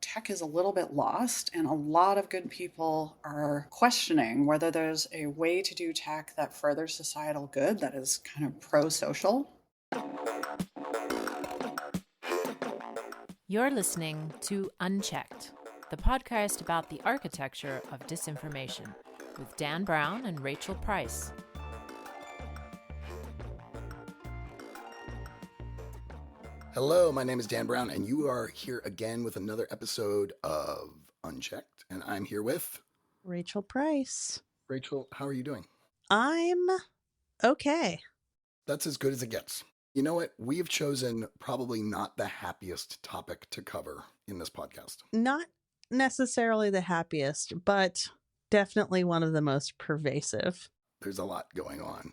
tech is a little bit lost, and a lot of good people are questioning whether there's a way to do tech that furthers societal good that is kind of pro-social. You're listening to Unchecked, the podcast about the architecture of disinformation, with Dan Brown and Rachel Price. Hello, my name is Dan Brown, and you are here again with another episode of Unchecked, and I'm here with Rachel Price. Rachel. How are you doing? I'm okay. That's as good as it gets. You know what? We have chosen probably not the happiest topic to cover in this podcast. Not necessarily the happiest, but definitely one of the most pervasive. There's a lot going on.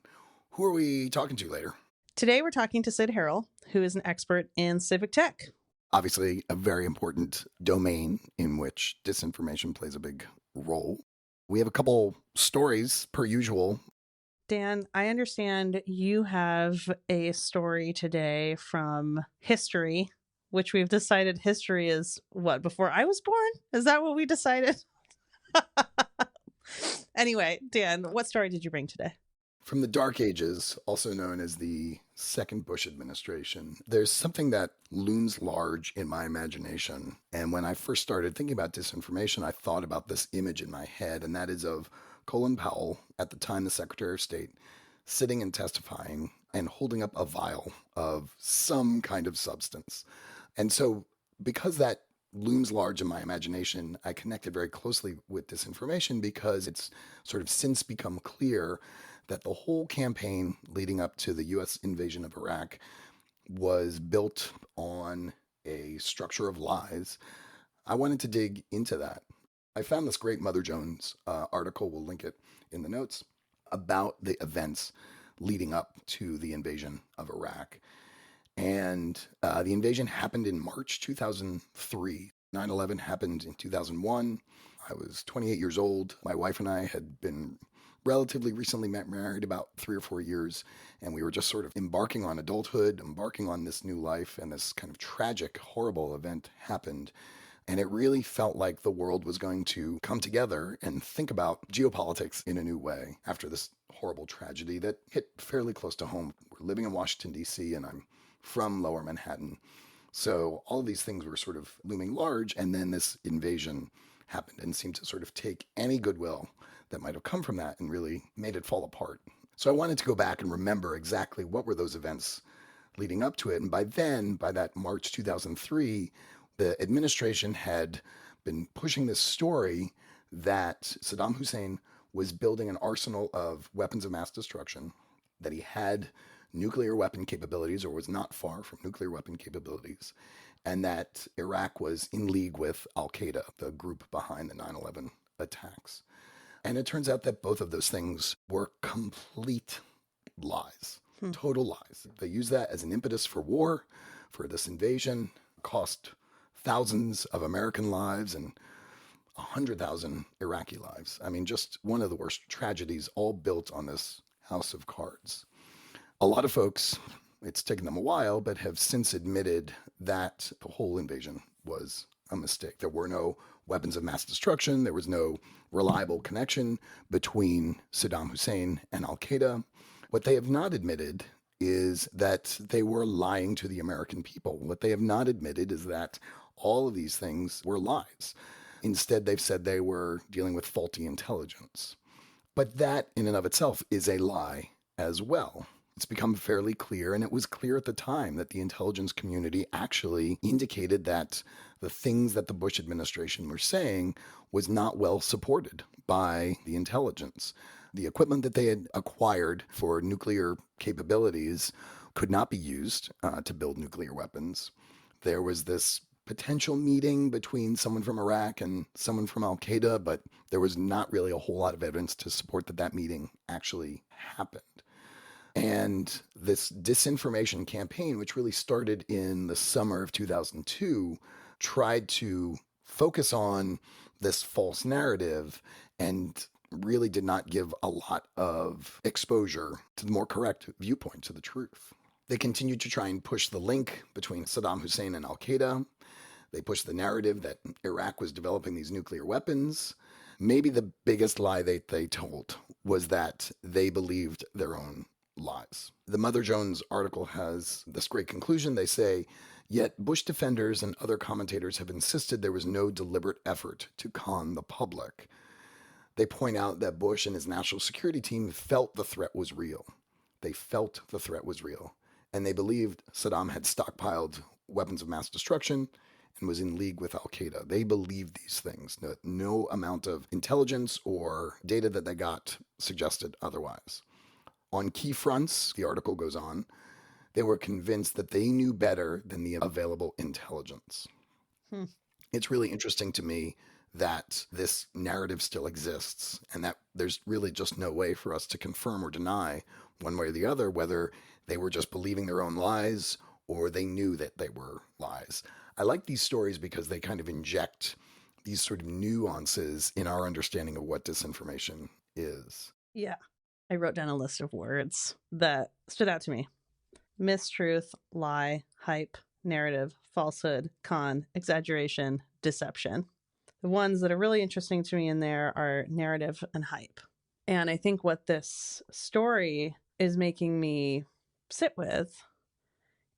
Who are we talking to later? Today we're talking to Cyd Harrell, who is an expert in civic tech. Obviously, a very important domain in which disinformation plays a big role. We have a couple stories per usual. Dan, I understand you have a story today from history, which we've decided history is what, before I was born? Is that what we decided? Anyway, Dan, what story did you bring today? From the Dark Ages, also known as the Second Bush administration, there's something that looms large in my imagination. And when I first started thinking about disinformation, I thought about this image in my head, and that is of Colin Powell, at the time the Secretary of State, sitting and testifying and holding up a vial of some kind of substance. And so because that looms large in my imagination, I connected very closely with disinformation because it's sort of since become clear that the whole campaign leading up to the U.S. invasion of Iraq was built on a structure of lies. I wanted to dig into that. I found this great Mother Jones article, we'll link it in the notes, about the events leading up to the invasion of Iraq. And the invasion happened in March 2003. 9/11 happened in 2001. I was 28 years old. My wife and I had been relatively recently married, about 3 or 4 years, and we were just sort of embarking on adulthood, embarking on this new life, and this kind of tragic, horrible event happened. And it really felt like the world was going to come together and think about geopolitics in a new way after this horrible tragedy that hit fairly close to home. We're living in Washington, D.C., and I'm from Lower Manhattan. So all of these things were sort of looming large, and then this invasion happened and seemed to sort of take any goodwill that might have come from that and really made it fall apart. So I wanted to go back and remember exactly what were those events leading up to it. And by then, by that March 2003, the administration had been pushing this story that Saddam Hussein was building an arsenal of weapons of mass destruction, that he had nuclear weapon capabilities or was not far from nuclear weapon capabilities, and that Iraq was in league with Al-Qaeda, the group behind the 9/11 attacks. And it turns out that both of those things were complete lies, total lies. They used that as an impetus for war, for this invasion, cost thousands of American lives and 100,000 Iraqi lives. I mean, just one of the worst tragedies, all built on this house of cards. A lot of folks, it's taken them a while, but have since admitted that the whole invasion was a mistake. There were no weapons of mass destruction. There was no reliable connection between Saddam Hussein and Al-Qaeda. What they have not admitted is that they were lying to the American people. What they have not admitted is that all of these things were lies. Instead, they've said they were dealing with faulty intelligence. But that in and of itself is a lie as well. It's become fairly clear, and it was clear at the time, that the intelligence community actually indicated that the things that the Bush administration were saying was not well supported by the intelligence. The equipment that they had acquired for nuclear capabilities could not be used to build nuclear weapons. There was this potential meeting between someone from Iraq and someone from Al-Qaeda, but there was not really a whole lot of evidence to support that meeting actually happened. And this disinformation campaign, which really started in the summer of 2002, tried to focus on this false narrative and really did not give a lot of exposure to the more correct viewpoint, to the truth. They continued to try and push the link between Saddam Hussein and Al-Qaeda. They pushed the narrative that Iraq was developing these nuclear weapons. Maybe the biggest lie they told was that they believed their own lies. The Mother Jones article has this great conclusion. They say, yet Bush defenders and other commentators have insisted there was no deliberate effort to con the public. They point out that Bush and his national security team felt the threat was real. They felt the threat was real. And they believed Saddam had stockpiled weapons of mass destruction and was in league with al-Qaeda. They believed these things. No amount of intelligence or data that they got suggested otherwise. On key fronts, the article goes on, they were convinced that they knew better than the available intelligence. It's really interesting to me that this narrative still exists and that there's really just no way for us to confirm or deny one way or the other whether they were just believing their own lies or they knew that they were lies. I like these stories because they kind of inject these sort of nuances in our understanding of what disinformation is. Yeah. I wrote down a list of words that stood out to me. Mistruth, lie, hype, narrative, falsehood, con, exaggeration, deception. The ones that are really interesting to me in there are narrative and hype. And I think what this story is making me sit with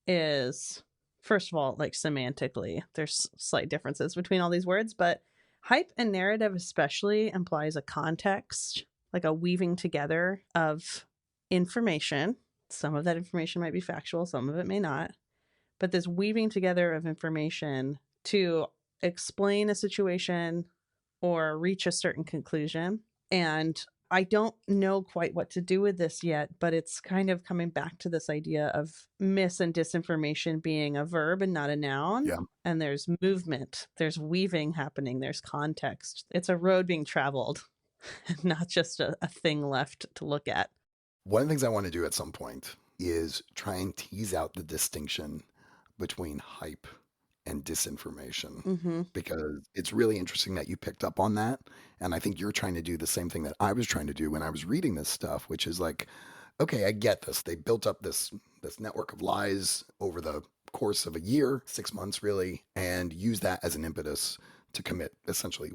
is, first of all, like semantically, there's slight differences between all these words, but hype and narrative especially implies a context, like a weaving together of information. Some of that information might be factual, some of it may not, but this weaving together of information to explain a situation or reach a certain conclusion. And I don't know quite what to do with this yet, but it's kind of coming back to this idea of mis and disinformation being a verb and not a noun. Yeah. And there's movement, there's weaving happening, there's context. It's a road being traveled, not just a thing left to look at. One of the things I want to do at some point is try and tease out the distinction between hype and disinformation, because it's really interesting that you picked up on that. And I think you're trying to do the same thing that I was trying to do when I was reading this stuff, which is like, okay, I get this. They built up this network of lies over the course of a year, 6 months really, and use that as an impetus to commit essentially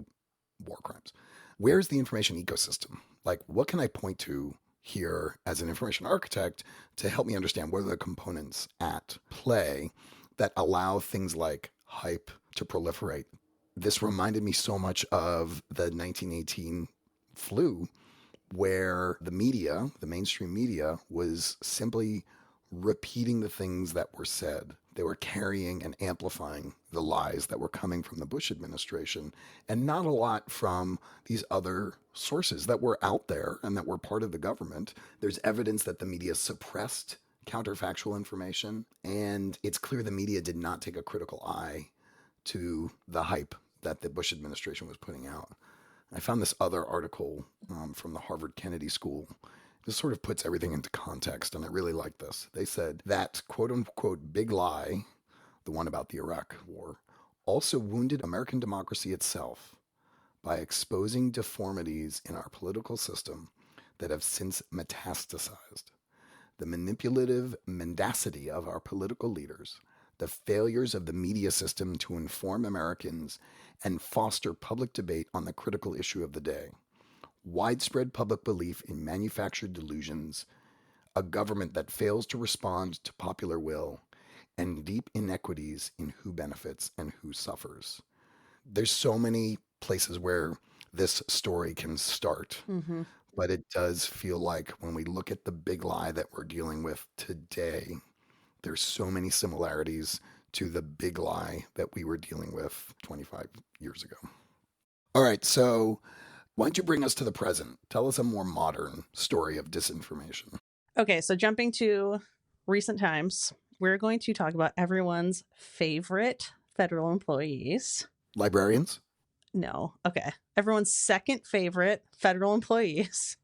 war crimes. Where's the information ecosystem? Like, what can I point to here as an information architect to help me understand what are the components at play that allow things like hype to proliferate? This reminded me so much of the 1918 flu, where the media, the mainstream media, was simply repeating the things that were said. They were carrying and amplifying the lies that were coming from the Bush administration, and not a lot from these other sources that were out there and that were part of the government. There's evidence that the media suppressed counterfactual information, and it's clear the media did not take a critical eye to the hype that the Bush administration was putting out. I found this other article from the Harvard Kennedy School. This sort of puts everything into context, and I really like this. They said that quote-unquote big lie, the one about the Iraq war, also wounded American democracy itself by exposing deformities in our political system that have since metastasized. The manipulative mendacity of our political leaders, the failures of the media system to inform Americans and foster public debate on the critical issue of the day, widespread public belief in manufactured delusions, a government that fails to respond to popular will, and deep inequities in who benefits and who suffers. There's so many places where this story can start. But it does feel like when we look at the big lie that we're dealing with today, there's so many similarities to the big lie that we were dealing with 25 years ago. All right, so why don't you bring us to the present? Tell us a more modern story of disinformation. Okay, so jumping to recent times, we're going to talk about everyone's favorite federal employees. Librarians? No. Okay. Everyone's second favorite federal employees,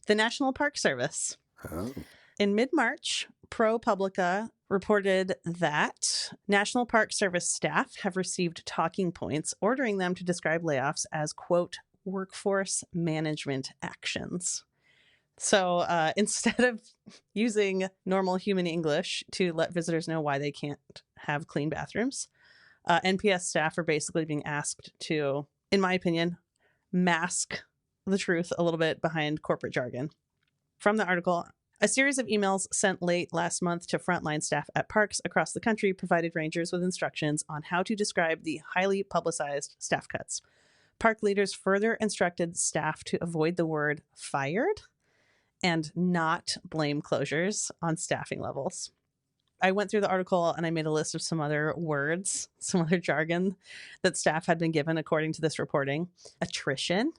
the National Park Service. Oh. In mid-March, ProPublica reported that National Park Service staff have received talking points ordering them to describe layoffs as, quote, workforce management actions. So instead of using normal human English to let visitors know why they can't have clean bathrooms, NPS staff are basically being asked to, in my opinion, mask the truth a little bit behind corporate jargon. From the article, a series of emails sent late last month to frontline staff at parks across the country provided rangers with instructions on how to describe the highly publicized staff cuts. Park leaders further instructed staff to avoid the word fired and not blame closures on staffing levels. I went through the article and I made a list of some other words, some other jargon that staff had been given according to this reporting. Attrition,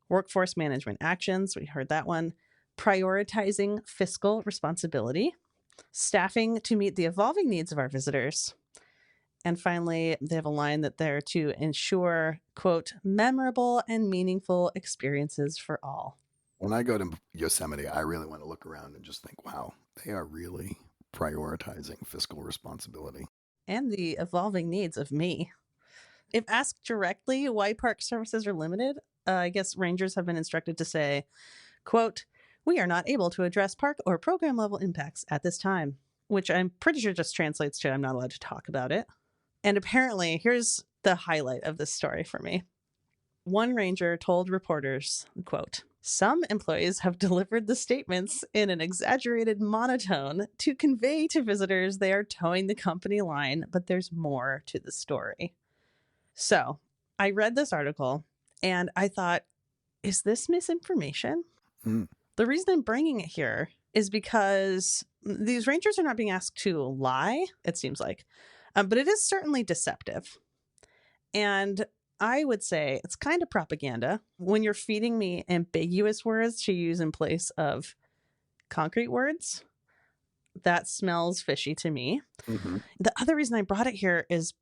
workforce management actions, we heard that one. Prioritizing fiscal responsibility, staffing to meet the evolving needs of our visitors. And finally, they have a line that they're to ensure, quote, memorable and meaningful experiences for all. When I go to Yosemite, I really want to look around and just think, wow, they are really prioritizing fiscal responsibility. And the evolving needs of me. If asked directly why park services are limited, I guess rangers have been instructed to say, quote, we are not able to address park or program level impacts at this time, which I'm pretty sure just translates to I'm not allowed to talk about it. And apparently, here's the highlight of this story for me. One ranger told reporters, quote, some employees have delivered the statements in an exaggerated monotone to convey to visitors they are towing the company line, but there's more to the story. So I read this article and I thought, is this misinformation? The reason I'm bringing it here is because these rangers are not being asked to lie, it seems like, but it is certainly deceptive. And I would say it's kind of propaganda when you're feeding me ambiguous words to use in place of concrete words. That smells fishy to me. Mm-hmm. The other reason I brought it here is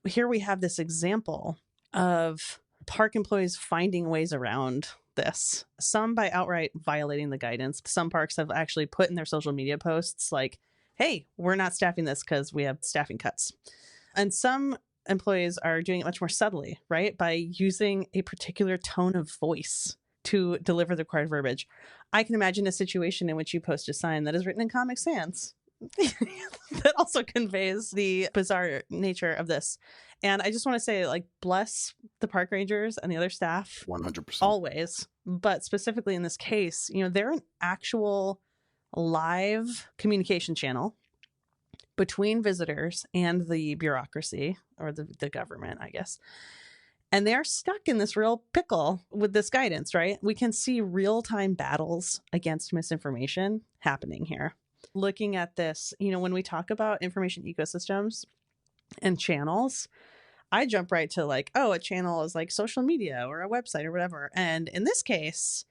here we have this example of park employees finding ways around this, some by outright violating the guidance. Some parks have actually put in their social media posts like, hey, we're not staffing this because we have staffing cuts. And some employees are doing it much more subtly, right? By using a particular tone of voice to deliver the required verbiage. I can imagine a situation in which you post a sign that is written in Comic Sans that also conveys the bizarre nature of this. And I just want to say, like, bless the park rangers and the other staff 100%. Always. But specifically in this case, they're an actual live communication channel between visitors and the bureaucracy or the government, I guess. And they're stuck in this real pickle with this guidance, right? We can see real-time battles against misinformation happening here. Looking at this, when we talk about information ecosystems and channels, I jump right to like, oh, a channel is like social media or a website or whatever. And in this case,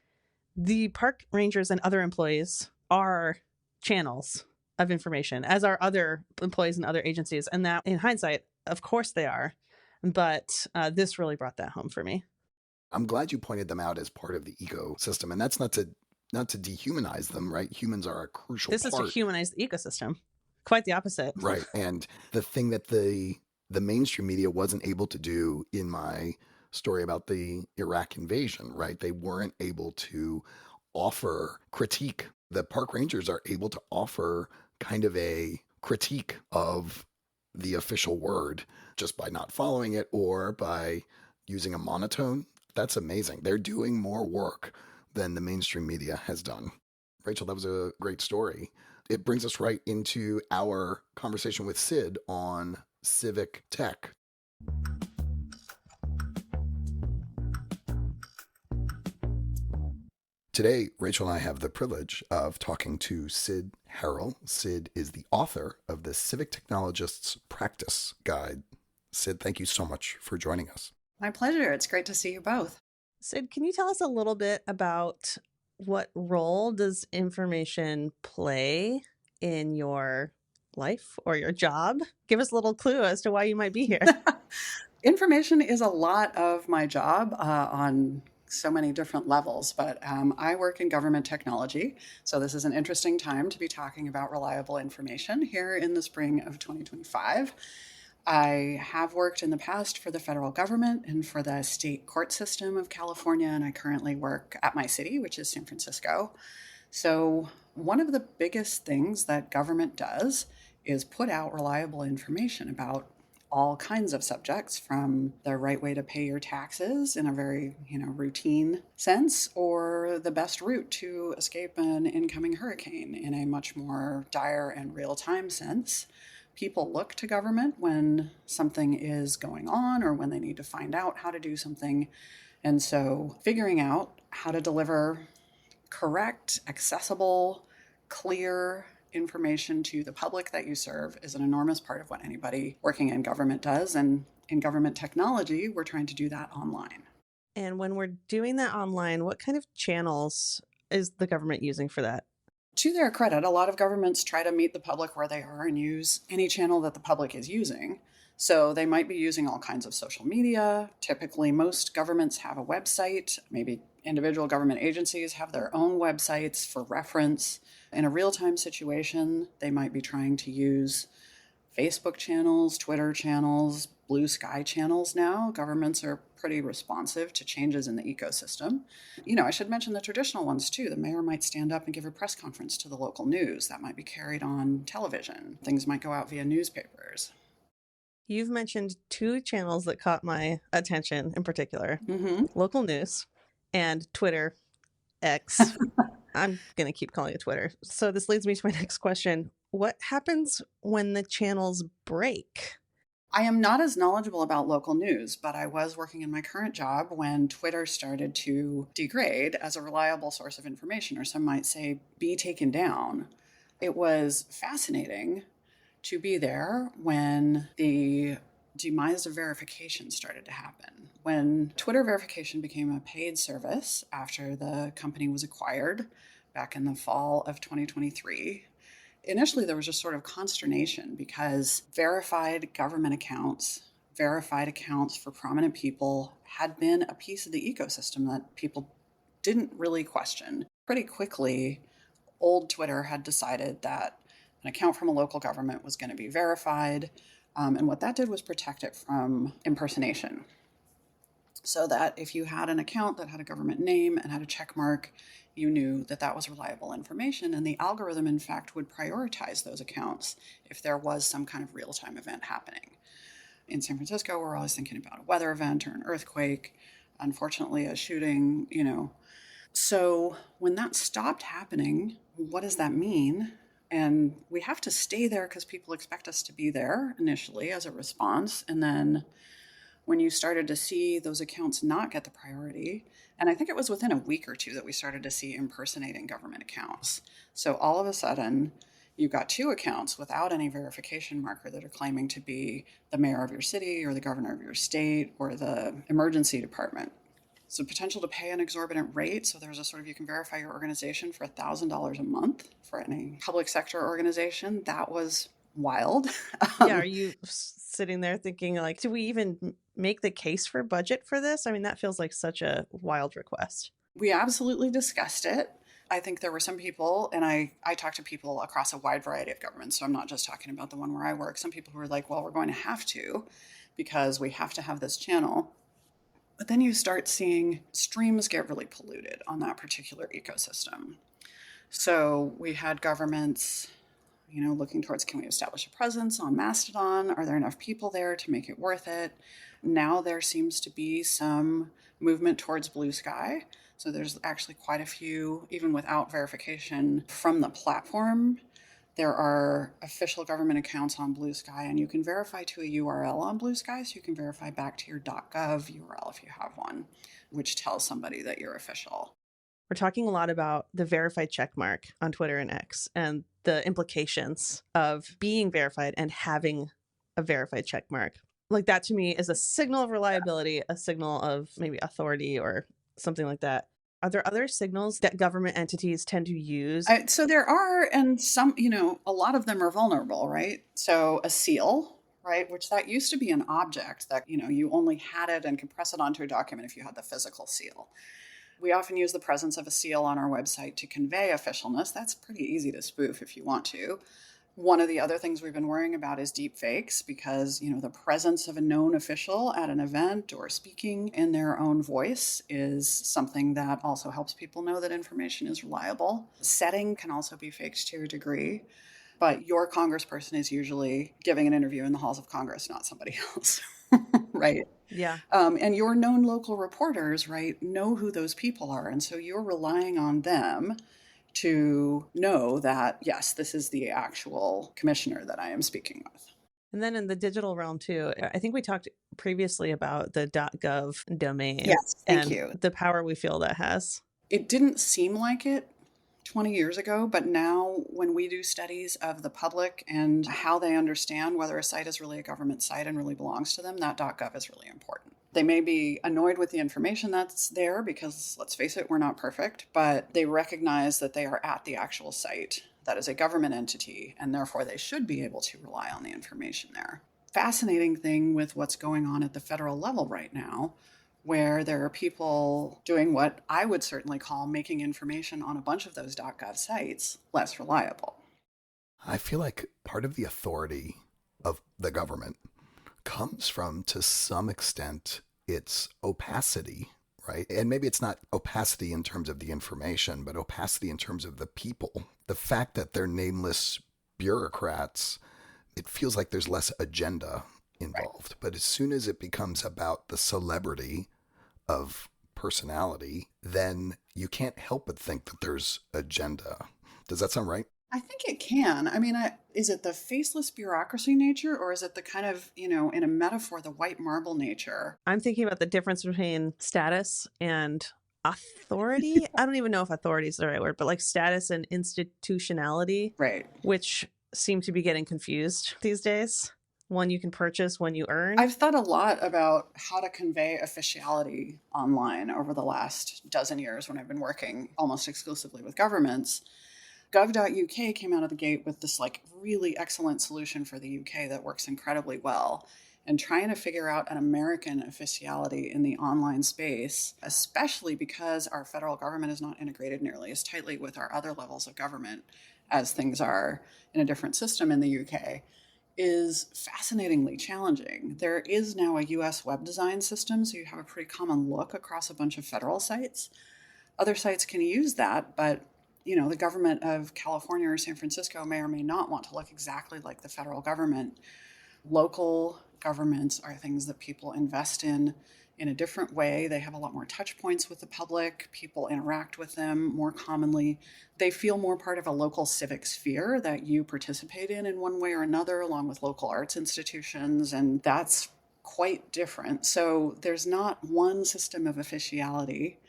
the park rangers and other employees are channels of information, as are other employees in other agencies. And that, in hindsight, of course they are. But this really brought that home for me. I'm glad you pointed them out as part of the ecosystem. And that's not to dehumanize them, right? Humans are a crucial part. This is to humanize the ecosystem. Quite the opposite. Right. And the thing that the mainstream media wasn't able to do in my story about the Iraq invasion, right? They weren't able to offer critique. The park rangers are able to offer kind of a critique of the official word just by not following it or by using a monotone. That's amazing. They're doing more work than the mainstream media has done. Rachel, that was a great story. It brings us right into our conversation with Cyd on civic tech. Today, Rachel and I have the privilege of talking to Cyd Harrell. Cyd is the author of the Civic Technologist's Practice Guide. Cyd, thank you so much for joining us. My pleasure. It's great to see you both. Cyd, can you tell us a little bit about what role does information play in your life or your job? Give us a little clue as to why you might be here. Information is a lot of my job on so many different levels, but I work in government technology. So this is an interesting time to be talking about reliable information here in the spring of 2025. I have worked in the past for the federal government and for the state court system of California, and I currently work at my city, which is San Francisco. So one of the biggest things that government does is put out reliable information about all kinds of subjects, from the right way to pay your taxes in a very, routine sense, or the best route to escape an incoming hurricane in a much more dire and real-time sense. People look to government when something is going on or when they need to find out how to do something. And so figuring out how to deliver correct, accessible, clear information to the public that you serve is an enormous part of what anybody working in government does. And in government technology, we're trying to do that online. And when we're doing that online, what kind of channels is the government using for that? To their credit, a lot of governments try to meet the public where they are and use any channel that the public is using. So they might be using all kinds of social media. Typically, most governments have a website. Maybe individual government agencies have their own websites for reference. In a real-time situation, they might be trying to use Facebook channels, Twitter channels, blue sky channels now. Governments are pretty responsive to changes in the ecosystem. I should mention the traditional ones too. The mayor might stand up and give a press conference to the local news. That might be carried on television. Things might go out via newspapers. You've mentioned two channels that caught my attention in particular: local news and Twitter X. I'm going to keep calling it Twitter. So this leads me to my next question. What happens when the channels break? I am not as knowledgeable about local news, but I was working in my current job when Twitter started to degrade as a reliable source of information, or some might say be taken down. It was fascinating to be there when the demise of verification started to happen. When Twitter verification became a paid service after the company was acquired back in the fall of 2023, initially there was just sort of consternation because verified government accounts, verified accounts for prominent people had been a piece of the ecosystem that people didn't really question. Pretty quickly, old Twitter had decided that an account from a local government was going to be verified. And what that did was protect it from impersonation. So that if you had an account that had a government name and had a check mark, you knew that that was reliable information. And the algorithm, in fact, would prioritize those accounts if there was some kind of real-time event happening. In San Francisco, we're always thinking about a weather event or an earthquake, unfortunately, a shooting, So when that stopped happening, what does that mean? And we have to stay there because people expect us to be there initially as a response. And then when you started to see those accounts not get the priority, and I think it was within a week or two that we started to see impersonating government accounts. So all of a sudden, you've got two accounts without any verification marker that are claiming to be the mayor of your city or the governor of your state or the emergency department. So potential to pay an exorbitant rate. So there's a sort of, you can verify your organization for $1,000 a month for any public sector organization. That was wild. Yeah, are you sitting there thinking like, do we even make the case for budget for this? I mean, that feels like such a wild request. We absolutely discussed it. I think there were some people, and I talked to people across a wide variety of governments, so I'm not just talking about the one where I work. Some people who were like, well, we're going to have to because we have to have this channel. But then you start seeing streams get really polluted on that particular ecosystem. So we had governments, looking towards, can we establish a presence on Mastodon? Are there enough people there to make it worth it? Now there seems to be some movement towards blue sky. So there's actually quite a few, even without verification from the platform. There are official government accounts on Blue Sky, and you can verify to a URL on Blue Sky, so you can verify back to your .gov URL if you have one, which tells somebody that you're official. We're talking a lot about the verified checkmark on Twitter and X and the implications of being verified and having a verified checkmark. Like, that to me is a signal of reliability, a signal of maybe authority or something like that. Are there other signals that government entities tend to use? So there are, and some, a lot of them are vulnerable, right? So a seal, right, which that used to be an object that, you only had it and could press it onto a document if you had the physical seal. We often use the presence of a seal on our website to convey officialness. That's pretty easy to spoof if you want to. One of the other things we've been worrying about is deep fakes because, the presence of a known official at an event or speaking in their own voice is something that also helps people know that information is reliable. Setting can also be faked to a degree. but your congressperson is usually giving an interview in the halls of Congress, not somebody else, right? Yeah. And your known local reporters, right, know who those people are. And so you're relying on them to know that, yes, this is the actual commissioner that I am speaking with. And then in the digital realm too, I think we talked previously about the .gov domain Yes, thank and you. the power we feel that has. It didn't seem like it 20 years ago, but now when we do studies of the public and how they understand whether a site is really a government site and really belongs to them, that .gov is really important. They may be annoyed with the information that's there because, let's face it, we're not perfect, but they recognize that they are at the actual site that is a government entity, and therefore they should be able to rely on the information there. Fascinating thing with what's going on at the federal level right now, where there are people doing what I would certainly call making information on a bunch of those .gov sites less reliable. I feel like part of the authority of the government comes from, to some extent, its opacity, right? And maybe it's not opacity in terms of the information, but opacity in terms of the people. The fact that they're nameless bureaucrats, it feels like there's less agenda involved. But as soon as it becomes about the celebrity of personality, then you can't help but think that there's agenda. Does that sound right? I think it can. I mean, is it the faceless bureaucracy nature, or is it the kind of, in a metaphor, the white marble nature? I'm thinking about the difference between status and authority. I don't even know if authority is the right word, but like status and institutionality, Right. which seem to be getting confused these days. One you can purchase, one you earn. I've thought a lot about how to convey officiality online over the last dozen years when I've been working almost exclusively with governments. Gov.uk came out of the gate with this really excellent solution for the UK that works incredibly well. And trying to figure out an American officiality in the online space, especially because our federal government is not integrated nearly as tightly with our other levels of government as things are in a different system in the UK, is fascinatingly challenging. There is now a US web design system, so you have a pretty common look across a bunch of federal sites. Other sites can use that, but the government of California or San Francisco may or may not want to look exactly like the federal government. Local governments are things that people invest in a different way. They have a lot more touch points with the public. People interact with them more commonly. They feel more part of a local civic sphere that you participate in one way or another, along with local arts institutions, and that's quite different. So there's not one system of officiality.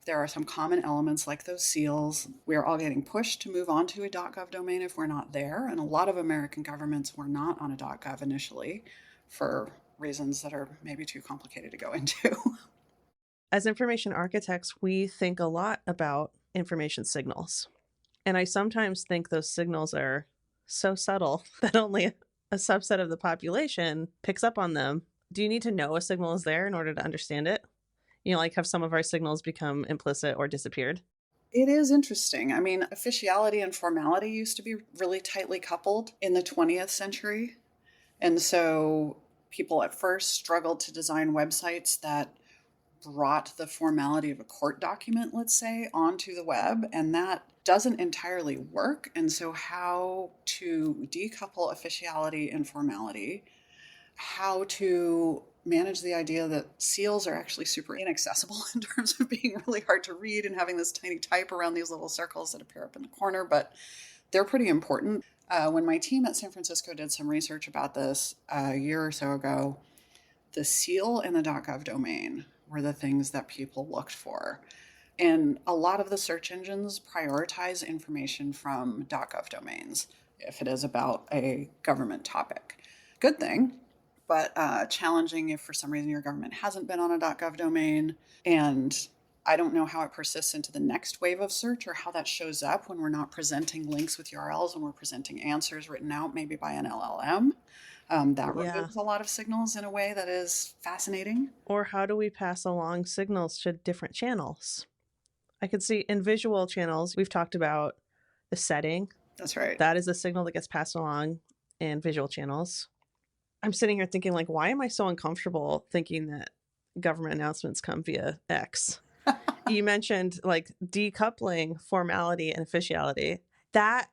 There are some common elements like those seals. We're all getting pushed to move on to a .gov domain if we're not there. And a lot of American governments were not on a .gov initially for reasons that are maybe too complicated to go into. As information architects, we think a lot about information signals. And I sometimes think those signals are so subtle that only a subset of the population picks up on them. Do you need to know a signal is there in order to understand it? Have some of our signals become implicit or disappeared? It is interesting. I mean, officiality and formality used to be really tightly coupled in the 20th century. And so people at first struggled to design websites that brought the formality of a court document, let's say, onto the web. And that doesn't entirely work. And so how to decouple officiality and formality, how to manage the idea that seals are actually super inaccessible in terms of being really hard to read and having this tiny type around these little circles that appear up in the corner, but they're pretty important. When my team at San Francisco did some research about this a year or so ago, the seal and the .gov domain were the things that people looked for. And a lot of the search engines prioritize information from .gov domains if it is about a government topic. Good thing, but challenging if for some reason your government hasn't been on a .gov domain. And I don't know how it persists into the next wave of search or how that shows up when we're not presenting links with URLs and we're presenting answers written out maybe by an LLM. That removes a lot of signals in a way that is fascinating. Or how do we pass along signals to different channels? I could see in visual channels, we've talked about the setting. That's right. That is a signal that gets passed along in visual channels. I'm sitting here thinking, why am I so uncomfortable thinking that government announcements come via X? You mentioned decoupling formality and officiality. That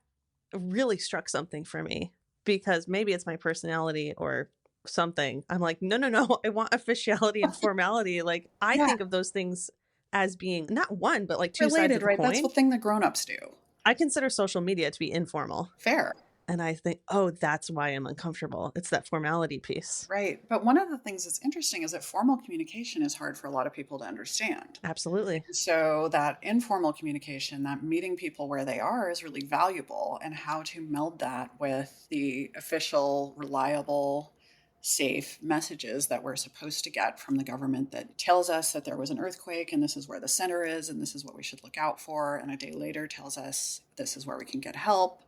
really struck something for me, because maybe it's my personality or something. I'm like, no, no, no, I want officiality and formality. Like, I Yeah, think of those things as being not one, but like two sides related, of the right? That's coin. the thing that grown-ups do. I consider social media to be informal. Fair. And I think, oh, that's why I'm uncomfortable. It's that formality piece. Right. But one of the things that's interesting is that formal communication is hard for a lot of people to understand. Absolutely. So that informal communication, that meeting people where they are, is really valuable, and how to meld that with the official, reliable, safe messages that we're supposed to get from the government that tells us that there was an earthquake and this is where the center is and this is what we should look out for, and a day later tells us this is where we can get help.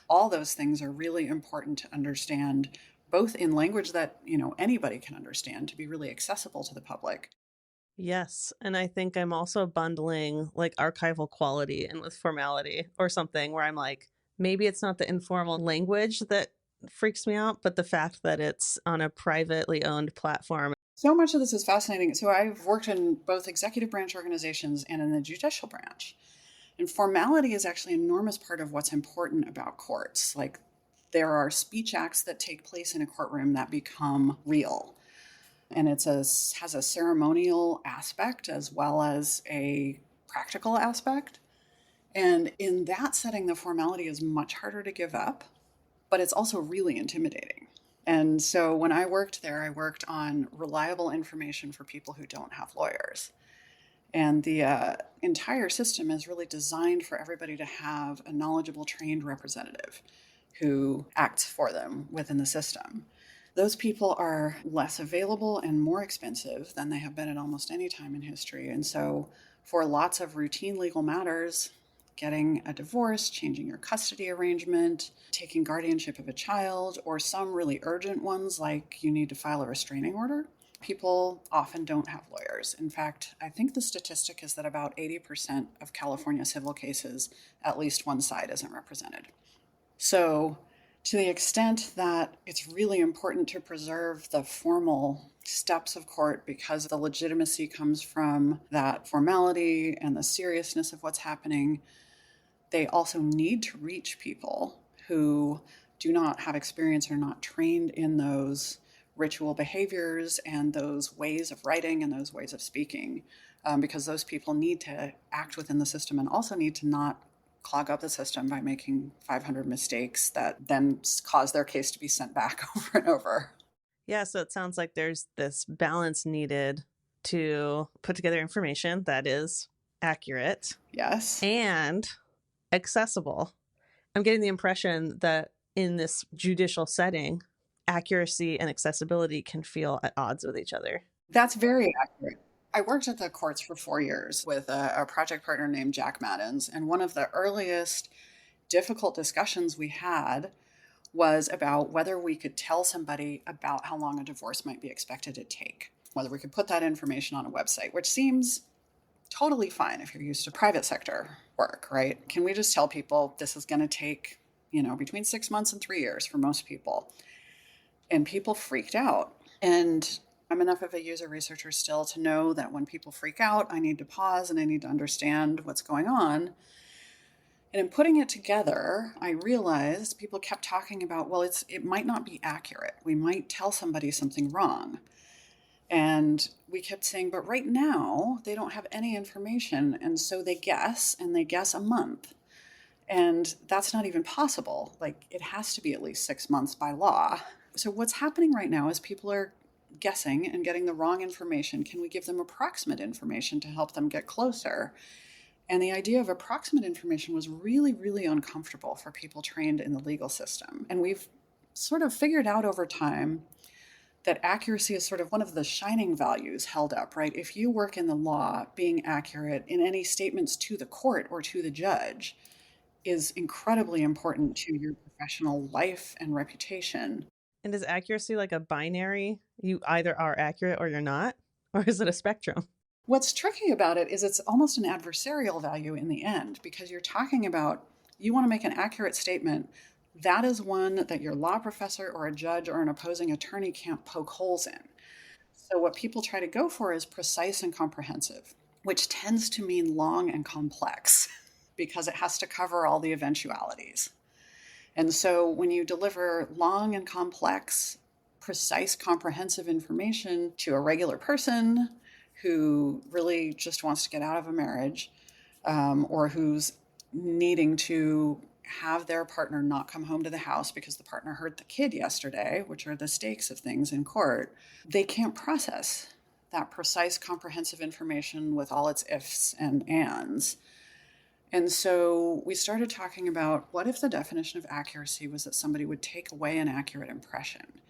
All those things are really important to understand, both in language that, anybody can understand, to be really accessible to the public. Yes. And I think I'm also bundling like archival quality and with formality or something, where I'm like, maybe it's not the informal language that freaks me out, but the fact that it's on a privately owned platform. So much of this is fascinating. So I've worked in both executive branch organizations and in the judicial branch. And formality is actually an enormous part of what's important about courts. Like, there are speech acts that take place in a courtroom that become real. And has a ceremonial aspect as well as a practical aspect. And in that setting, the formality is much harder to give up, but it's also really intimidating. And so when I worked there, I worked on reliable information for people who don't have lawyers. And the entire system is really designed for everybody to have a knowledgeable, trained representative who acts for them within the system. Those people are less available and more expensive than they have been at almost any time in history. And so, for lots of routine legal matters, getting a divorce, changing your custody arrangement, taking guardianship of a child, or some really urgent ones like you need to file a restraining order, people often don't have lawyers. In fact, I think the statistic is that about 80% of California civil cases, at least one side isn't represented. So, to the extent that it's really important to preserve the formal steps of court because the legitimacy comes from that formality and the seriousness of what's happening, they also need to reach people who do not have experience or are not trained in those ritual behaviors and those ways of writing and those ways of speaking, because those people need to act within the system and also need to not clog up the system by making 500 mistakes that then cause their case to be sent back over and over. Yeah. So it sounds like there's this balance needed to put together information that is accurate Yes. and accessible. I'm getting the impression that in this judicial setting, accuracy and accessibility can feel at odds with each other. That's very accurate. I worked at the courts for 4 years with a project partner named Jack Maddens, and one of the earliest difficult discussions we had was about whether we could tell somebody about how long a divorce might be expected to take, whether we could put that information on a website, which seems totally fine if you're used to private sector work, right? Can we just tell people this is going to take, between 6 months and 3 years for most people? And people freaked out. And I'm enough of a user researcher still to know that when people freak out, I need to pause and I need to understand what's going on. And in putting it together, I realized people kept talking about, well, it might not be accurate. We might tell somebody something wrong. And we kept saying, but right now they don't have any information. And so they guess, and they guess a month. And that's not even possible. Like, it has to be at least 6 months by law. So what's happening right now is people are guessing and getting the wrong information. Can we give them approximate information to help them get closer? And the idea of approximate information was really, really uncomfortable for people trained in the legal system. And we've sort of figured out over time that accuracy is sort of one of the shining values held up, right? If you work in the law, being accurate in any statements to the court or to the judge is incredibly important to your professional life and reputation. And is accuracy like a binary? You either are accurate or you're not? Or is it a spectrum? What's tricky about it is it's almost an adversarial value in the end, because you're talking about, you want to make an accurate statement. That is one that your law professor or a judge or an opposing attorney can't poke holes in. So what people try to go for is precise and comprehensive, which tends to mean long and complex because it has to cover all the eventualities. And so when you deliver long and complex, precise, comprehensive information to a regular person who really just wants to get out of a marriage, or who's needing to have their partner not come home to the house because the partner hurt the kid yesterday, which are the stakes of things in court, they can't process that precise, comprehensive information with all its ifs and ands. And so we started talking about, what if the definition of accuracy was that somebody would take away an accurate impression?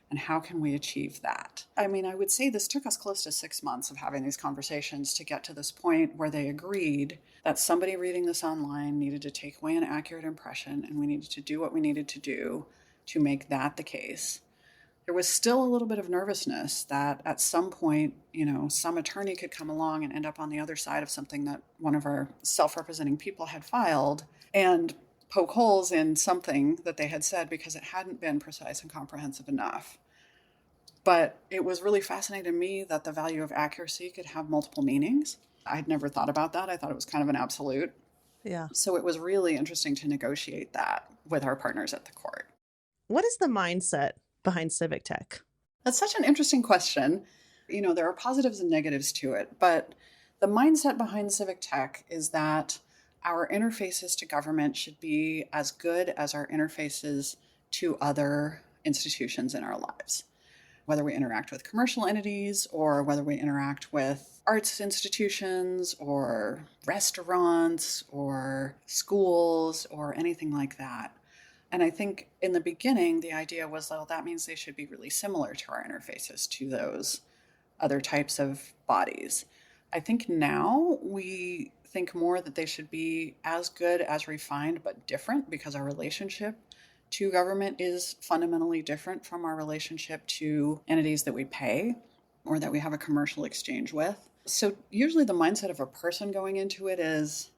And how can we achieve that? I mean, I would say this took us close to 6 months of having these conversations to get to this point where they agreed that somebody reading this online needed to take away an accurate impression, and we needed to do what we needed to do to make that the case. There was still a little bit of nervousness that at some point, some attorney could come along and end up on the other side of something that one of our self-representing people had filed and poke holes in something that they had said because it hadn't been precise and comprehensive enough. But it was really fascinating to me that the value of accuracy could have multiple meanings. I'd never thought about that. I thought it was kind of an absolute. Yeah. So it was really interesting to negotiate that with our partners at the court. What is the mindset behind civic tech? That's such an interesting question. There are positives and negatives to it, but the mindset behind civic tech is that our interfaces to government should be as good as our interfaces to other institutions in our lives. Whether we interact with commercial entities or whether we interact with arts institutions or restaurants or schools or anything like that. And I think in the beginning, the idea was, well, that means they should be really similar to our interfaces to those other types of bodies. I think now we think more that they should be as good, as refined, but different, because our relationship to government is fundamentally different from our relationship to entities that we pay or that we have a commercial exchange with. So usually the mindset of a person going into it is,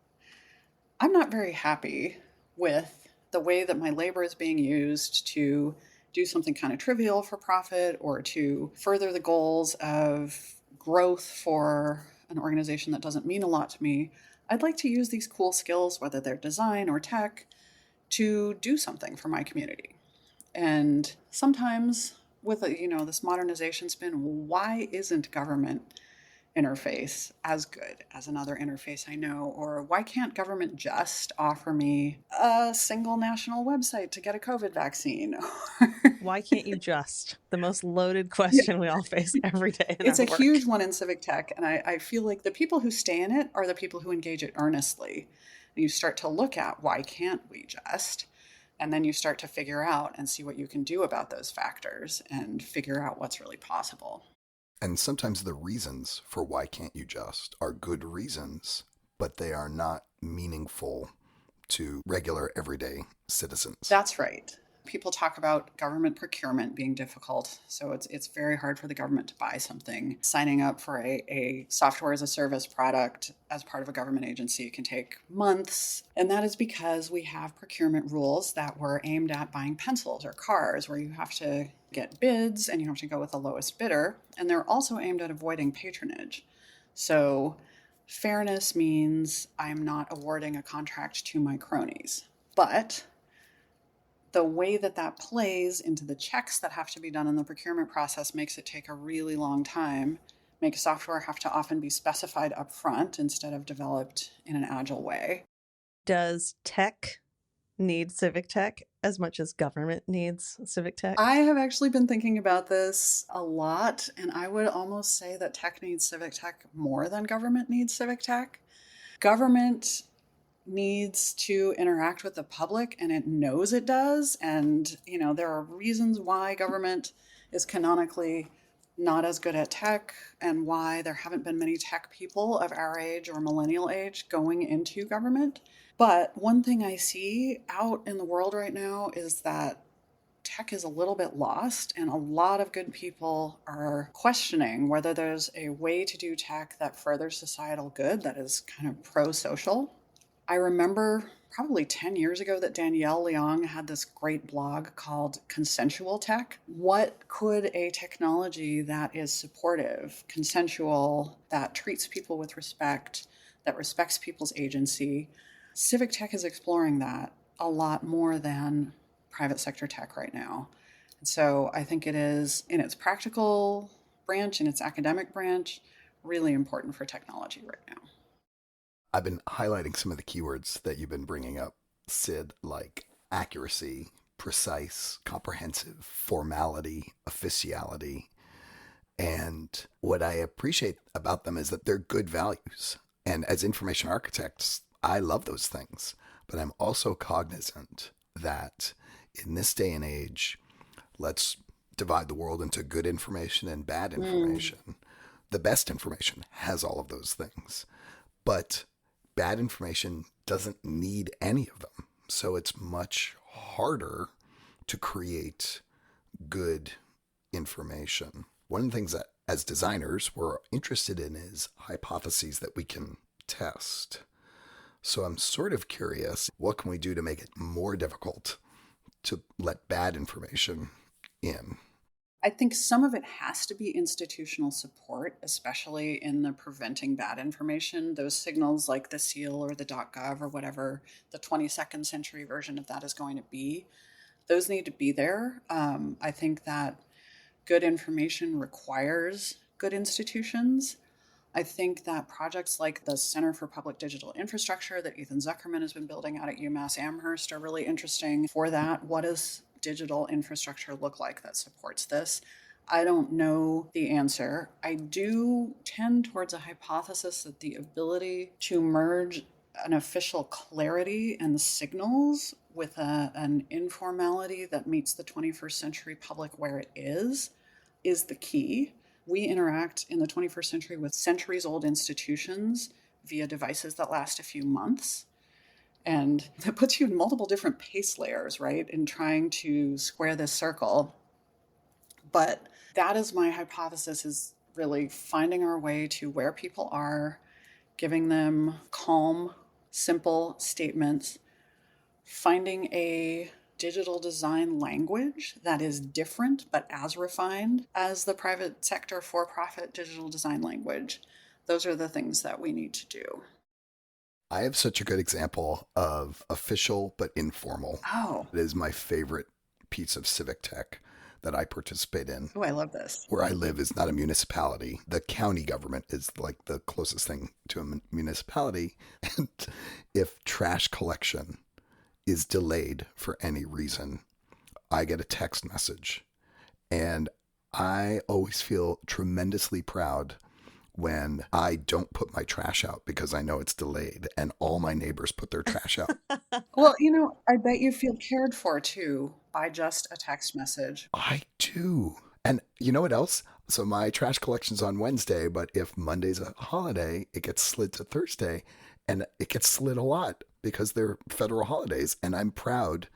I'm not very happy with the way that my labor is being used to do something kind of trivial for profit or to further the goals of growth for an organization that doesn't mean a lot to me. I'd like to use these cool skills, whether they're design or tech, to do something for my community. And sometimes with this modernization spin, why isn't government interface as good as another interface I know? Or why can't government just offer me a single national website to get a COVID vaccine? Why can't you just? The most loaded Yeah, question we all face every day in it's our a work. huge one in civic tech. And I feel like the people who stay in it are the people who engage it earnestly. And you start to look at, why can't we just? And then you start to figure out and see what you can do about those factors and figure out what's really possible. And sometimes the reasons for why can't you just are good reasons, but they are not meaningful to regular everyday citizens. That's right. People talk about government procurement being difficult. So it's very hard for the government to buy something. Signing up for a software as a service product as part of a government agency can take months. And that is because we have procurement rules that were aimed at buying pencils or cars, where you have to get bids and you have to go with the lowest bidder. And they're also aimed at avoiding patronage. So fairness means I'm not awarding a contract to my cronies. But the way that plays into the checks that have to be done in the procurement process makes it take a really long time, make software have to often be specified up front instead of developed in an agile way. Does tech need civic tech as much as government needs civic tech? I have actually been thinking about this a lot, and I would almost say that tech needs civic tech more than government needs civic tech. Government needs to interact with the public, and it knows it does. And, there are reasons why government is canonically not as good at tech and why there haven't been many tech people of our age or millennial age going into government. But one thing I see out in the world right now is that tech is a little bit lost, and a lot of good people are questioning whether there's a way to do tech that furthers societal good, that is kind of pro-social. I remember probably 10 years ago that Danielle Leong had this great blog called Consensual Tech. What could a technology that is supportive, consensual, that treats people with respect, that respects people's agency? Civic tech is exploring that a lot more than private sector tech right now. And so I think it is, in its practical branch, in its academic branch, really important for technology right now. I've been highlighting some of the keywords that you've been bringing up, Cyd, like accuracy, precise, comprehensive, formality, officiality. And what I appreciate about them is that they're good values. And as information architects, I love those things. But I'm also cognizant that in this day and age, let's divide the world into good information and bad Mm. information. The best information has all of those things, but bad information doesn't need any of them. So it's much harder to create good information. One of the things that as designers we're interested in is hypotheses that we can test. So I'm sort of curious, what can we do to make it more difficult to let bad information in? I think some of it has to be institutional support, especially in the preventing bad information. Those signals like the seal or the .gov or whatever the 22nd century version of that is going to be, those need to be there. I think that good information requires good institutions. I think that projects like the Center for Public Digital Infrastructure that Ethan Zuckerman has been building out at UMass Amherst are really interesting for that. What does digital infrastructure look like that supports this? I don't know the answer. I do tend towards a hypothesis that the ability to merge an official clarity and signals with an informality that meets the 21st century public where it is the key. We interact in the 21st century with centuries old institutions via devices that last a few months. And that puts you in multiple different pace layers, right, in trying to square this circle. But that is my hypothesis, is really finding our way to where people are, giving them calm, simple statements, finding a digital design language that is different but as refined as the private sector for profit digital design language. Those are the things that we need to do. I have such a good example of official but informal. Oh, It is my favorite piece of civic tech that I participate in. oh, I love this. Where I live is not a municipality. The county government is like the closest thing to a municipality. And if trash collection is delayed for any reason, I get a text message. And I always feel tremendously proud when I don't put my trash out because I know it's delayed and all my neighbors put their trash out. Well, I bet you feel cared for too by just a text message. I do. And you know what else? So my trash collection's on Wednesday, but if Monday's a holiday, it gets slid to Thursday. And it gets slid a lot because they're federal holidays. And I'm proud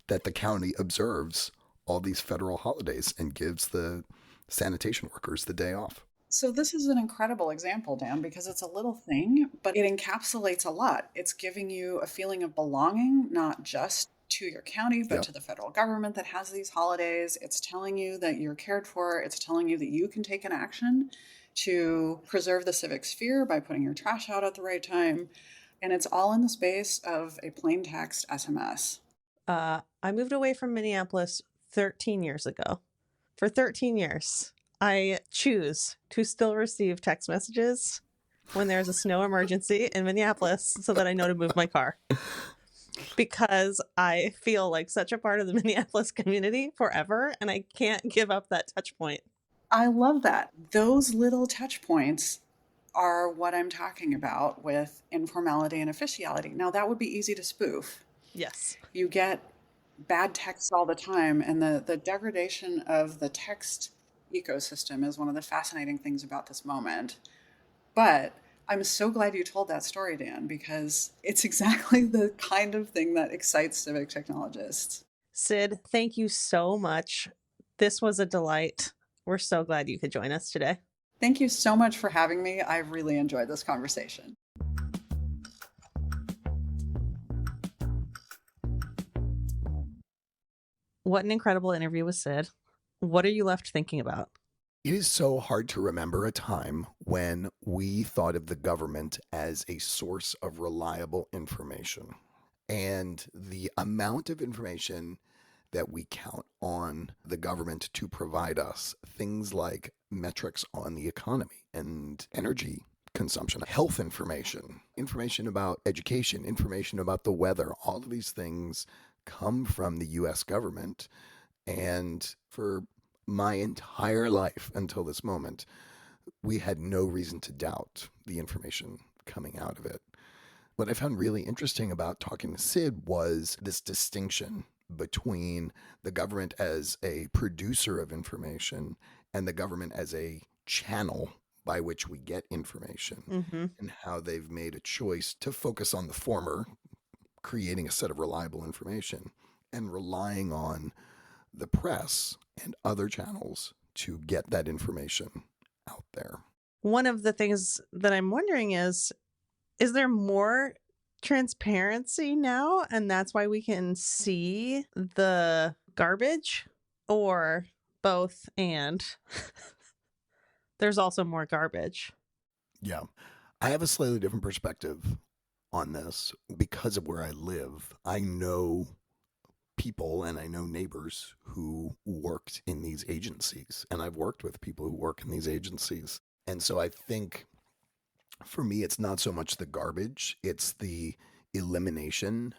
that the county observes all these federal holidays and gives the sanitation workers the day off. So this is an incredible example, Dan, because it's a little thing, but it encapsulates a lot. It's giving you a feeling of belonging, not just to your county, but Yep. to the federal government that has these holidays. It's telling you that you're cared for. It's telling you that you can take an action to preserve the civic sphere by putting your trash out at the right time. And it's all in the space of a plain text SMS. I moved away from Minneapolis 13 years ago. For 13 years, I choose to still receive text messages when there's a snow emergency in Minneapolis so that I know to move my car. Because I feel like such a part of the Minneapolis community forever, and I can't give up that touch point. I love that. Those little touch points are what I'm talking about with informality and officiality. Now, that would be easy to spoof. Yes. You get bad texts all the time, and the degradation of the text ecosystem is one of the fascinating things about this moment. But I'm so glad you told that story, Dan, because it's exactly the kind of thing that excites civic technologists. Cyd, thank you so much. This was a delight. We're so glad you could join us today. Thank you so much for having me. I really enjoyed this conversation. What an incredible interview with Cyd. What are you left thinking about? It is so hard to remember a time when we thought of the government as a source of reliable information. And the amount of information that we count on the government to provide us things like metrics on the economy and energy consumption, health information, information about education, information about the weather. All of these things come from the US government. And for my entire life until this moment, we had no reason to doubt the information coming out of it. What I found really interesting about talking to Cyd was this distinction between the government as a producer of information and the government as a channel by which we get information, Mm-hmm. and how they've made a choice to focus on the former, creating a set of reliable information, and relying on the press and other channels to get that information out there. One of the things that I'm wondering is there more transparency now, and that's why we can see the garbage, or both? And there's also more garbage. Yeah. I have a slightly different perspective on this because of where I live. I know people and I know neighbors who worked in these agencies, and I've worked with people who work in these agencies. And so I think for me, it's not so much the garbage, it's the elimination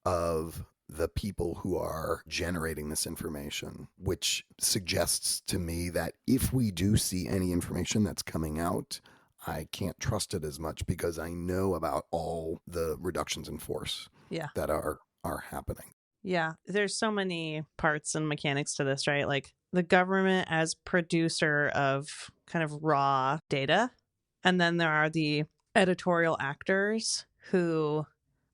of the people who are generating this information, which suggests to me that if we do see any information that's coming out, I can't trust it as much because I know about all the reductions in force Yeah. that are happening. Yeah. There's so many parts and mechanics to this, right? Like the government as producer of kind of raw data. And then there are the editorial actors who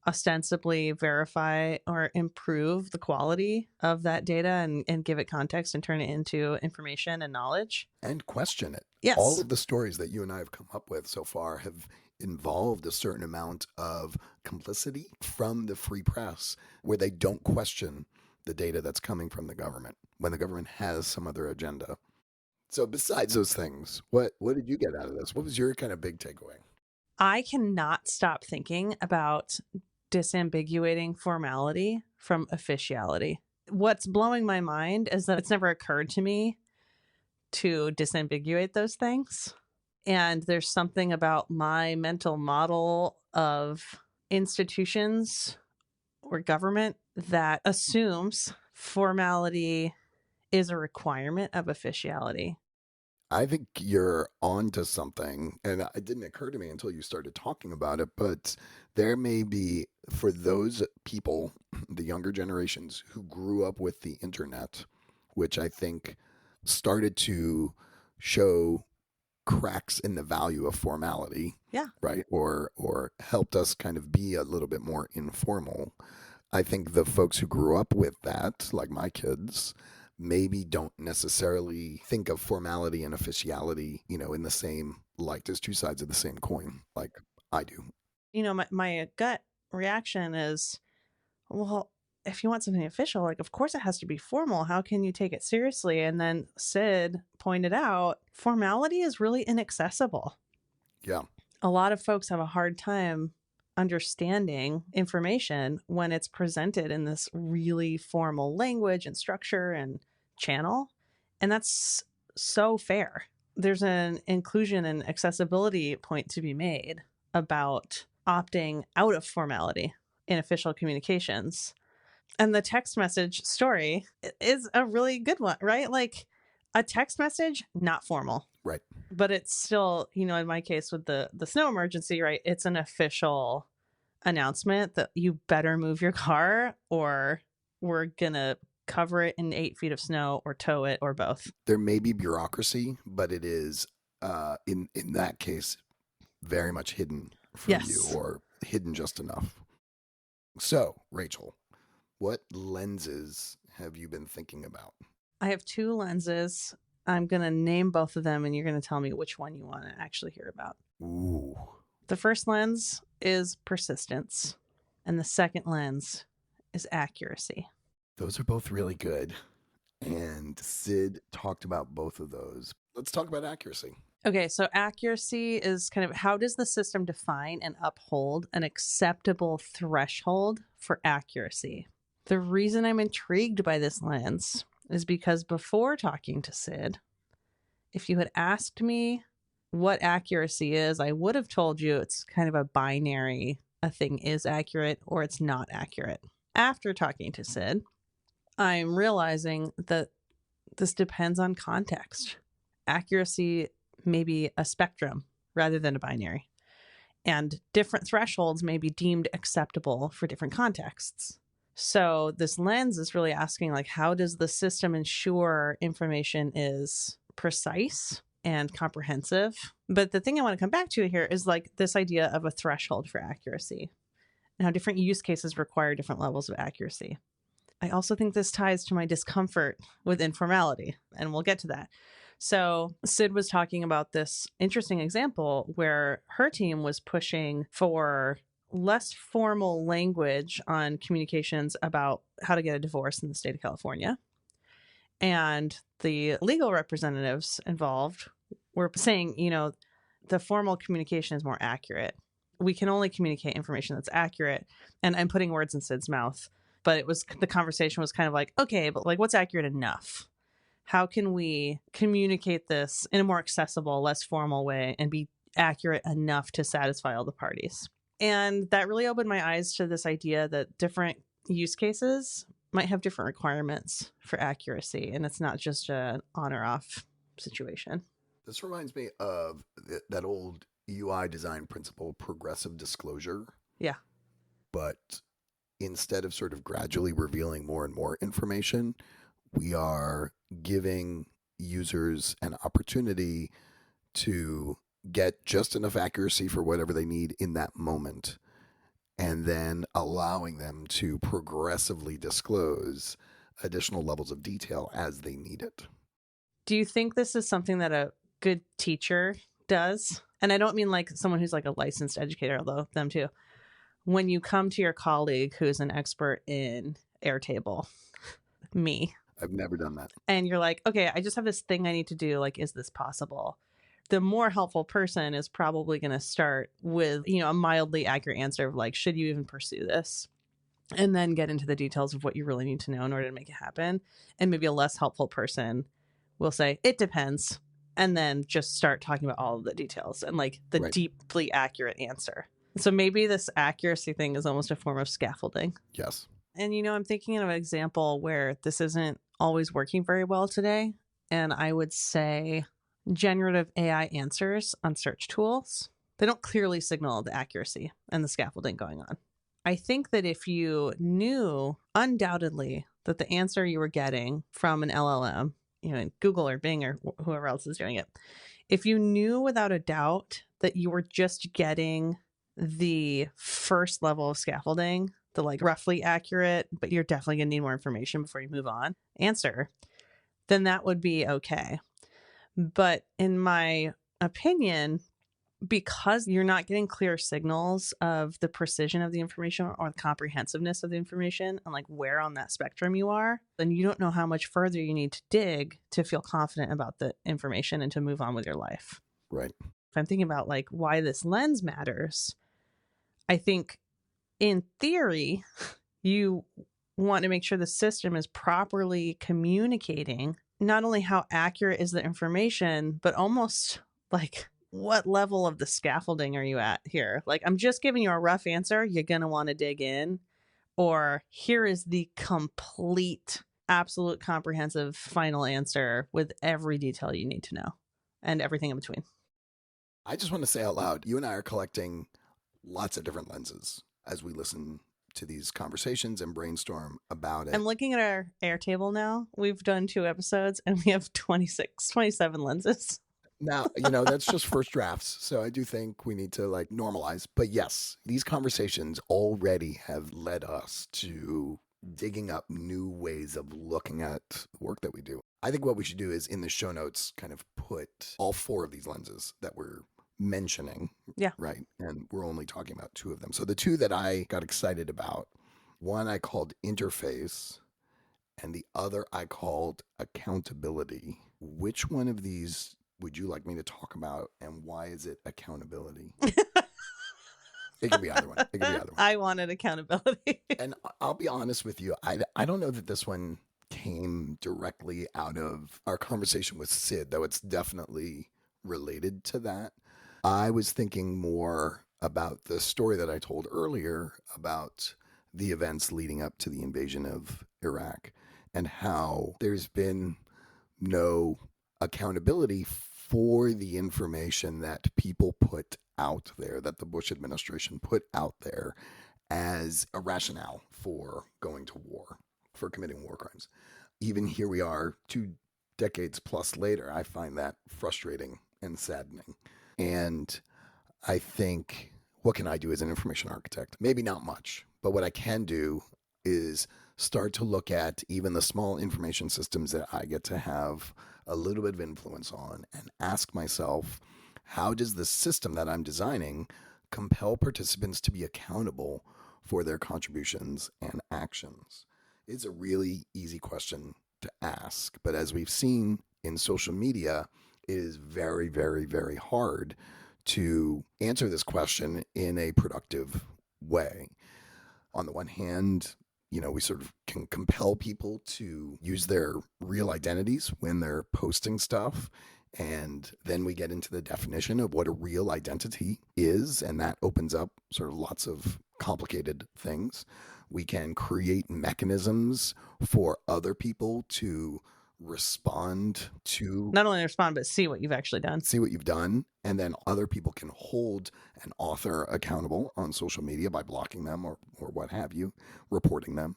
ostensibly verify or improve the quality of that data and give it context and turn it into information and knowledge. And question it. Yes. All of the stories that you and I have come up with so far have involved a certain amount of complicity from the free press, where they don't question the data that's coming from the government when the government has some other agenda. So besides those things, what did you get out of this? What was your kind of big takeaway? I cannot stop thinking about disambiguating formality from officiality. What's blowing my mind is that it's never occurred to me to disambiguate those things. And there's something about my mental model of institutions or government that assumes formality is a requirement of officiality. I think you're on to something, and it didn't occur to me until you started talking about it, but there may be, for those people, the younger generations who grew up with the internet, which I think started to show cracks in the value of formality. Yeah. Right. Or helped us kind of be a little bit more informal. I think the folks who grew up with that, like my kids, maybe don't necessarily think of formality and officiality, in the same light, as two sides of the same coin, like I do. My gut reaction is, well, if you want something official, like, of course it has to be formal. How can you take it seriously? And then Cyd pointed out formality is really inaccessible. Yeah. A lot of folks have a hard time understanding information when it's presented in this really formal language and structure and channel. And that's so fair. There's an inclusion and accessibility point to be made about opting out of formality in official communications. And the text message story is a really good one, right? Like a text message, not formal. Right. But it's still, in my case with the snow emergency, right? It's an official announcement that you better move your car or we're going to cover it in 8 feet of snow or tow it or both. There may be bureaucracy, but it is, in that case, very much hidden from you, or hidden just enough. So, Rachel, what lenses have you been thinking about? I have 2 lenses. I'm going to name both of them and you're going to tell me which one you want to actually hear about. Ooh. The first lens is persistence, and the second lens is accuracy. Those are both really good. And Cyd talked about both of those. Let's talk about accuracy. Okay, so accuracy is kind of how does the system define and uphold an acceptable threshold for accuracy? The reason I'm intrigued by this lens is because before talking to Cyd, if you had asked me what accuracy is, I would have told you it's kind of a binary. A thing is accurate or it's not accurate. After talking to Cyd, I'm realizing that this depends on context. Accuracy may be a spectrum rather than a binary, and different thresholds may be deemed acceptable for different contexts. So this lens is really asking, like, how does the system ensure information is precise and comprehensive? But the thing I want to come back to here is like this idea of a threshold for accuracy and how different use cases require different levels of accuracy. I also think this ties to my discomfort with informality, and we'll get to that. So Cyd was talking about this interesting example where her team was pushing for less formal language on communications about how to get a divorce in the state of California. And the legal representatives involved were saying, the formal communication is more accurate. We can only communicate information that's accurate. And I'm putting words in Cyd's mouth, but the conversation was kind of like, okay, but like, what's accurate enough? How can we communicate this in a more accessible, less formal way and be accurate enough to satisfy all the parties? And that really opened my eyes to this idea that different use cases might have different requirements for accuracy, and it's not just an on or off situation. This reminds me of that old UI design principle, progressive disclosure. Yeah. But instead of sort of gradually revealing more and more information, we are giving users an opportunity to get just enough accuracy for whatever they need in that moment, and then allowing them to progressively disclose additional levels of detail as they need it. Do you think this is something that a good teacher does? And I don't mean like someone who's like a licensed educator, although them too. When you come to your colleague who's an expert in Airtable, me. I've never done that. And you're like, okay, I just have this thing I need to do. Like, is this possible? The more helpful person is probably going to start with, a mildly accurate answer of like, should you even pursue this? And then get into the details of what you really need to know in order to make it happen. And maybe a less helpful person will say, it depends. And then just start talking about all of the details and like the Right. deeply accurate answer. So maybe this accuracy thing is almost a form of scaffolding. Yes. And, I'm thinking of an example where this isn't always working very well today. And I would say generative AI answers on search tools, they don't clearly signal the accuracy and the scaffolding going on. I think that if you knew undoubtedly that the answer you were getting from an LLM, in Google or Bing or whoever else is doing it, if you knew without a doubt that you were just getting the first level of scaffolding, the like roughly accurate, but you're definitely going to need more information before you move on answer, then that would be okay. But in my opinion, because you're not getting clear signals of the precision of the information or the comprehensiveness of the information and like where on that spectrum you are, then you don't know how much further you need to dig to feel confident about the information and to move on with your life. Right. If I'm thinking about like why this lens matters, I think in theory, you want to make sure the system is properly communicating not only how accurate is the information, but almost like what level of the scaffolding are you at here? Like, I'm just giving you a rough answer. You're going to want to dig in. Or here is the complete, absolute, comprehensive final answer with every detail you need to know and everything in between. I just want to say out loud, you and I are collecting lots of different lenses as we listen to these conversations and brainstorm about it. I'm looking at our Airtable now. We've done 2 episodes and we have 27 lenses. Now, that's just first drafts. So I do think we need to like normalize. But yes, these conversations already have led us to digging up new ways of looking at the work that we do. I think what we should do is in the show notes kind of put all 4 of these lenses that we're mentioning. Yeah. Right. And we're only talking about 2 of them. So the 2 that I got excited about, one I called interface and the other I called accountability. Which one of these would you like me to talk about and why is it accountability? It could be either one. I wanted accountability. And I'll be honest with you, I don't know that this one came directly out of our conversation with Cyd, though it's definitely related to that. I was thinking more about the story that I told earlier about the events leading up to the invasion of Iraq and how there's been no accountability for the information that people put out there, that the Bush administration put out there as a rationale for going to war, for committing war crimes. Even here we are 2 decades plus later, I find that frustrating and saddening. And I think, what can I do as an information architect? Maybe not much, but what I can do is start to look at even the small information systems that I get to have a little bit of influence on and ask myself, how does the system that I'm designing compel participants to be accountable for their contributions and actions? It's a really easy question to ask, but as we've seen in social media, it is very, very, very hard to answer this question in a productive way. On the one hand, we sort of can compel people to use their real identities when they're posting stuff. And then we get into the definition of what a real identity is. And that opens up sort of lots of complicated things. We can create mechanisms for other people to respond to, Not only respond, but see what you've actually done. see what you've done. And then other people can hold an author accountable on social media by blocking them or what have you, reporting them.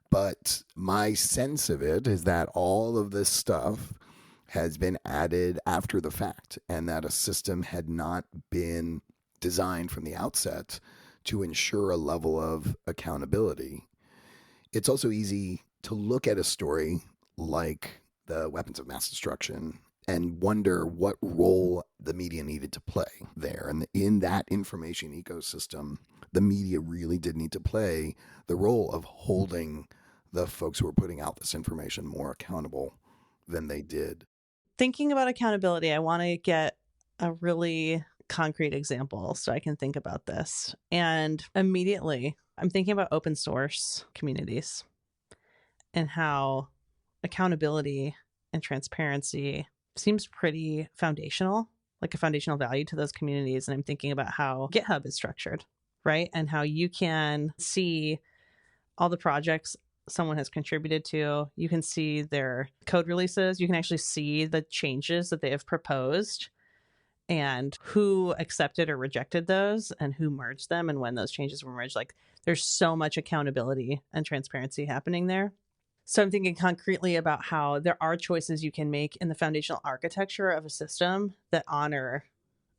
But my sense of it is that all of this stuff has been added after the fact, and that a system had not been designed from the outset to ensure a level of accountability. It's also easy to look at a story like the weapons of mass destruction and wonder what role the media needed to play there. And in that information ecosystem, the media really did need to play the role of holding the folks who are putting out this information more accountable than they did. Thinking about accountability, I want to get a really concrete example so I can think about this. And immediately, I'm thinking about open source communities and how accountability and transparency seems pretty foundational, like a foundational value to those communities. And I'm thinking about how GitHub is structured, right? And how you can see all the projects someone has contributed to. You can see their code releases. You can actually see the changes that they have proposed and who accepted or rejected those and who merged them and when those changes were merged. Like, there's so much accountability and transparency happening there. So I'm thinking concretely about how there are choices you can make in the foundational architecture of a system that honor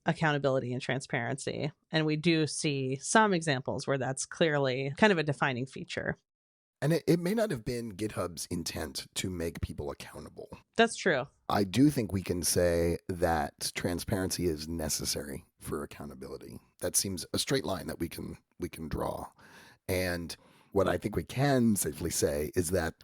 accountability and transparency. And we do see some examples where that's clearly kind of a defining feature. And it may not have been GitHub's intent to make people accountable. That's true. I do think we can say that transparency is necessary for accountability. That seems a straight line that we can draw. And what I think we can safely say is that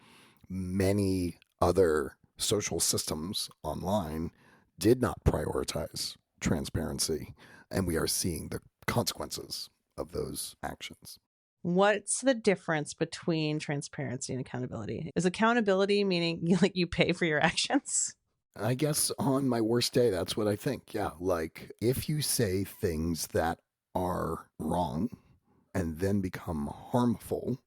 many other social systems online did not prioritize transparency, and we are seeing the consequences of those actions. What's the difference between transparency and accountability? Is accountability meaning like you pay for your actions? I guess on my worst day, that's what I think. Yeah. Like, if you say things that are wrong and then become harmful,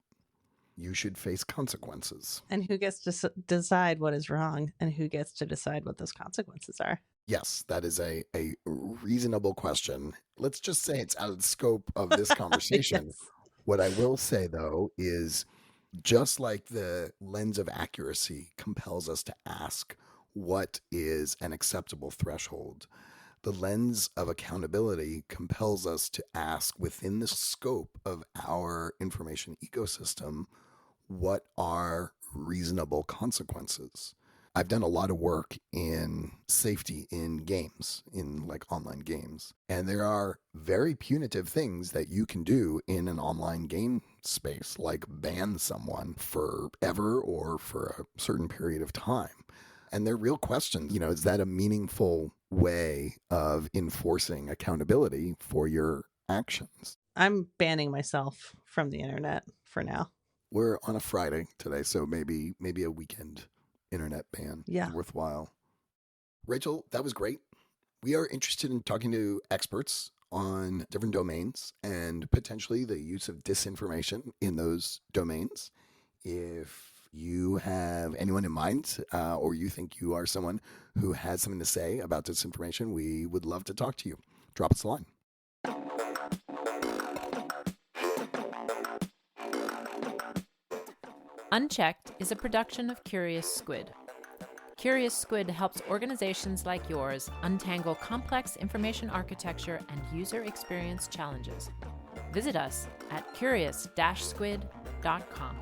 you should face consequences. And who gets to decide what is wrong and who gets to decide what those consequences are? Yes, that is a reasonable question. Let's just say it's out of the scope of this conversation. Yes. What I will say, though, is just like the lens of accuracy compels us to ask what is an acceptable threshold, the lens of accountability compels us to ask within the scope of our information ecosystem, what are reasonable consequences? I've done a lot of work in safety in games, in like online games. And there are very punitive things that you can do in an online game space, like ban someone forever or for a certain period of time. And they're real questions. Is that a meaningful way of enforcing accountability for your actions? I'm banning myself from the internet for now. We're on a Friday today, so maybe a weekend internet ban Yeah. is worthwhile. Rachel, that was great. We are interested in talking to experts on different domains and potentially the use of disinformation in those domains. If you have anyone in mind or you think you are someone who has something to say about disinformation, we would love to talk to you. Drop us a line. Unchecked is a production of Curious Squid. Curious Squid helps organizations like yours untangle complex information architecture and user experience challenges. Visit us at curious-squid.com.